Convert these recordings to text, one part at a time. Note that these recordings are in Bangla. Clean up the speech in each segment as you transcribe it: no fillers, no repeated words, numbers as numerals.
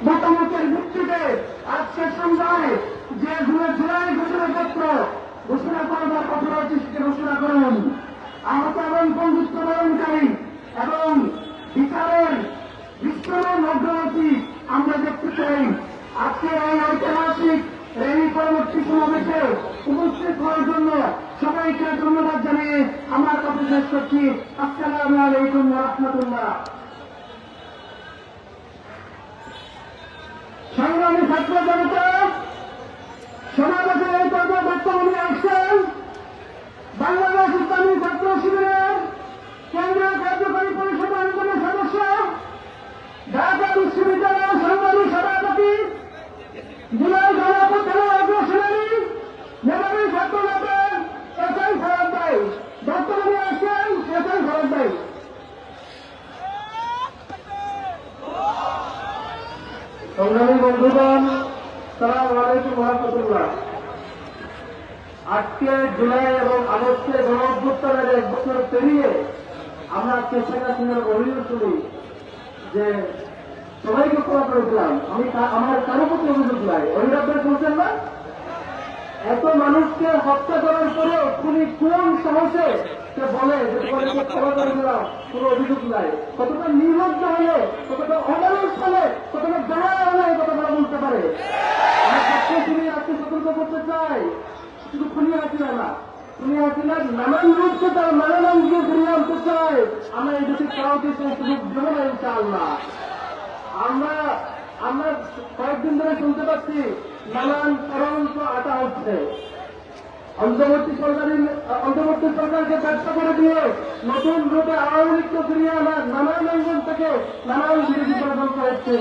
মতামতের ভিত্তিতে আজকে সন্ধ্যায় যে জুলাই ঘোষণাপত্র ঘোষণা করবার কথা রয়েছে সেটি ঘোষণা করুন। আহত এবং বন্ধুত্ব বরণকারী এবং বিচারের বিস্ফোরণ অগ্রগতি আমরা দেখতে চাই। আজকের এই ঐতিহাসিক এই পরবর্তী সমাবেশে উপস্থিত হওয়ার জন্য সবাইকে ধন্যবাদ জানিয়ে আমার কথা শেষ করছি। আসসালামু আলাইকুম ওয়া রাহমাতুল্লাহ। সংগ্রামী ছাত্র জনতা, সমাবেশের এই পর্বে বক্তব্য আসছেন বাংলাদেশ ইসলামী ছাত্র শিবিরের কেন্দ্রীয় কার্যকরী পরিষদ আন্দোলনের সদস্য, ঢাকা বিশ্ববিদ্যালয়ের সংগ্রামী সভাপতি, জুলাই গণঅভ্যুত্থানের অগ্রসেনানী মেধাবী ছাত্র নেতা এসআই ফরহাদ ভাই বক্তব্য আসছেন। এসআই ফরহাদ ভাই। সংগ্রামী বন্ধুগণ, আসসালামু আলাইকুম ওয়া রাহমাতুল্লাহ। আজকে জুলাই এবং আগস্টের গণঅভ্যুত্থানের 1 বছর পেরিয়ে আমরা শেখ হাসিনার অভিযোগ শুনি যে সবাইকে ক্ষমা করেছিলাম, আমার কারো প্রতি অভিযোগ নাই। অভিযোগ বলছেন না, এত মানুষকে হত্যা করার পরেও তিনি কোন সাহসে সে বলে যে তোমাদেরকে ক্ষমা করে দিলাম, কোনো অভিযোগ নাই? কতটা নির্লজ্জ হলে, কতটা অমানুষ হলে, কতটা দয়া হলে কতটা বলতে পারে? আমরা ছাত্রশ্রী আজকে সতর্ক করতে চাই, শুধু খুনি হাসিনা না, খুনি হাসিনার নানান রূপকে তার নানান দিয়ে ফিরিয়ে আনতে চাই। আমরা এই দেশে কাউকে সেই সুযোগ দেবো না ইনশাআল্লাহ। আমরা কয়েকদিন ধরে শুনতে পাচ্ছি নানান ষড়যন্ত্র আটা হচ্ছে। অন্তর্বর্তী সরকারকে ব্যর্থ করে দিয়ে নতুন রূপে আওয়ামী লীগকে ফিরিয়ে আনার নানান অঞ্চল থেকে নানান বিরোধী ষড়যন্ত্র হচ্ছে।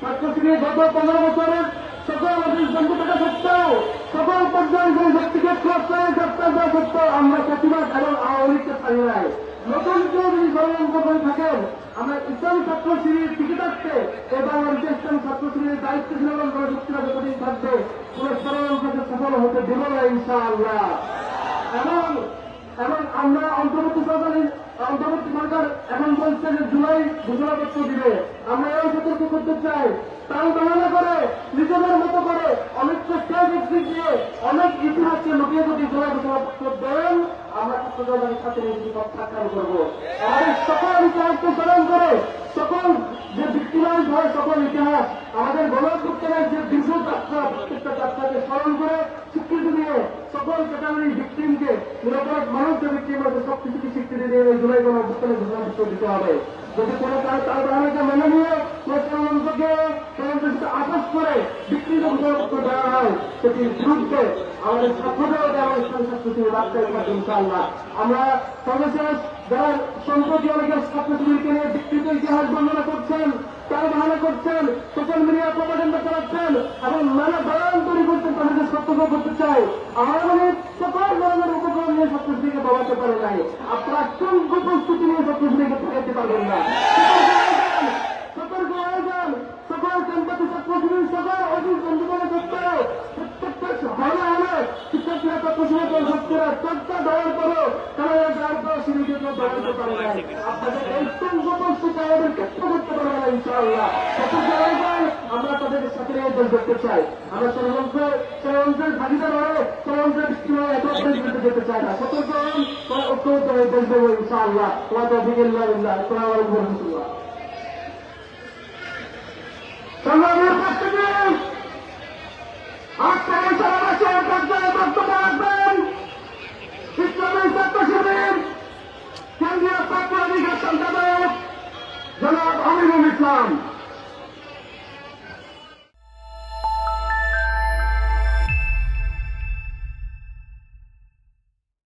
ছাত্রশ্রী গত 15 বছরের সকল অফিস বন্ধ থাকা সত্ত্বেও, সকল পর্যায়ে শক্তিকে গ্রেপ্তার দেওয়া সত্ত্বেও আমরা প্রতিবাদ এবং আওয়ামী লীগকে ছাড়িয়ে নাই। নতুন কেউ যদি ষড়যন্ত্র করে থাকেন, আমরা ইসলামী ছাত্রশ্রীর টিকে থাকতে এবং ইসলামী ছাত্রশ্রীর দায়িত্ব ছিল শক্তিরা যতদিন থাকবে কোন ষড়যন্ত্রকে সফল হতে দেব না ইনশাআল্লাহ। এবং আমরা অন্তর্বর্তী সরকার এখন বলছে যে জুলাই ঘোষণাপত্র দিবে। আমরা এই সতর্ক করতে চাই, তাও বাহানা করে নিজেদের মতো করে অনেক চেষ্টা দিয়ে অনেক ইতিহাসকে লুকিয়ে যদি জুলাই ঘোষণাপত্র দেন, আমরা ছাত্রদের সাথে নিজেকে প্রত্যাখ্যান করবো। আমাদের সকল ইতিহাসকে স্মরণ করে, সকল যে ভিক্টিমাইজ হয় সকল ইতিহাস, আমাদের গণঅভ্যুত্থানের যে দীর্ঘ যাত্রা, প্রত্যেকটা যাত্রাকে স্মরণ করে স্বীকৃতি দিয়ে সকল ক্যাটাগরি ভিক্টিমকে, নিরাপরাধ মানুষ যে ভিক্টিম আছে সব কিছুকে স্বীকৃতি দিয়ে এই জুলাই গণঅভ্যুত্থানের ঘোষণাপত্র দিতে হবে। যদি কোনো তার ধারণাকে মেনে নিয়ে ষড়যন্ত্রকে আকাশ করে বিকৃত ঘোষণাপত্র দেওয়া হয়, সেটির বিরুদ্ধে আমাদের ছাত্রদের এবং ইসলামী ছাত্রছাত্রী রাস্তায় থাকবে ইনশাআল্লাহ। আমরা সর্বশেষ যারা সম্প্রতি অনেকের ছাত্রছাত্রীকে নিয়ে বিকৃত ইতিহাস বর্ণনা করছেন, তারা বাহানা করছেন, সোশ্যাল মিডিয়া প্রপাগান্ডা চালাচ্ছেন এবং নানা বয়ান তৈরি করছেন, তাদেরকে সতর্ক করতে চাই। আমাদের সকল ধরনের উপকরণ নিয়ে ছাত্রছাত্রীকে বাড়াতে পারে নাই। আপনারা কোন প্রস্তুতি নিয়ে ছাত্রছাত্রীকে ঠেকাতে পারবেন না। সতর্ক হয়ে যান। সকল ক্যাম্পাসে ছাত্রছাত্রী, সকল অফিস বন্ধুগণ সত্ত্বেও প্রত্যেকটা হলে হলে শিক্ষার্থীরা ছাত্রছাত্রীরা সত্যিরা চর্চা দেওয়ার পরেও তারা সিরিজকে বাড়াতে পারে নাই। আপনাদের এই প্রস্তুতি আমাদের ক্ষেত্র করতে পারবে না ইনশাআল্লাহ। সতর্ক হয়ে যান। আমরা তাদের সাথে দেশ দেখতে চাই। আমরা ষড়যন্ত্রের ভাগিদার হয়ে ষড়যন্ত্রের একত্রে যেতে চাই না। সতর্ক হন, ঐক্যবদ্ধ হয়ে দেশ দেবো ইনশাআল্লাহ। আসসালামু আলাইকুম ওয়া রাহমাতুল্লাহ। সংগ্রামের উপস্থিতি আজকের এই সমাবেশের পর্যায়ে বক্তব্য রাখবেন ইসলামী ছাত্র শিবির কেন্দ্রীয় ছাত্র অধিকার সম্পাদক জনাব আমিনুল ইসলাম।